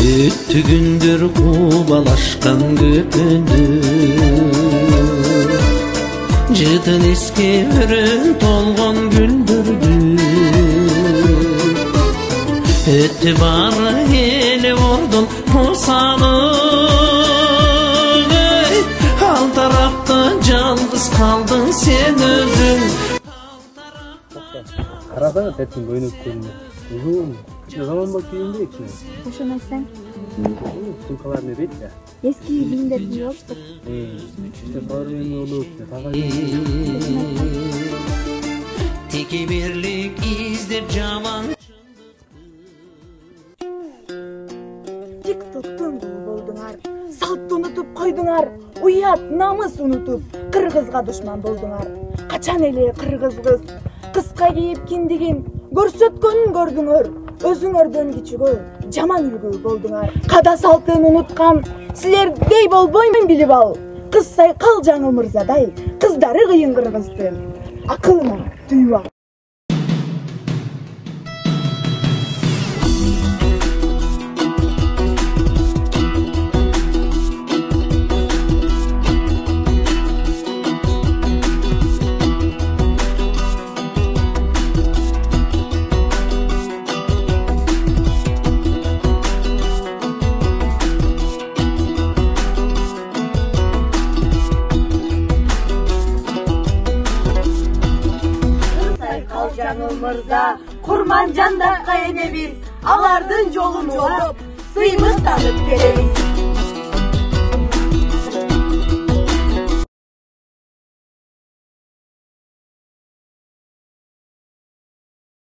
Өттү күндөр кубалашкан көпүндүр, жытын эске өрүн толгон гүлдүрдү. Өттү бары эле ордун курсалып, ал тарапта жалгыз калдың сен өзүң. Карасаңа тетин көйнөктөрүнө узун заманбап кийимде кичине. Ошону айтсаң, Сумкалар не дейт да? эски кийимдер кийип алыптыр. İşte современный болуп, тага Теке бирлик издеп жаман. Тиктоктун болдуңар, салтты унутуп койдуңар, уят, намыс унутуп, кыргызга душман болдуңар. Качан эле кыргыз кыз кыска кийип киндигин көрсөткөнүн көрдүңөр, өзүңөрдөн кичүүгө жаман үлгү болдуңар. Када салтын унуткан силердей болбойм билип ал. Кыз Сайкал Жаңыл мырзадай кыздары кыйын кыргыздын. Акылына түйүп ал. Жаңыл мырза, Курманжандакка энебиз, алардын жолун жолдоп, сыймыктанып келебиз.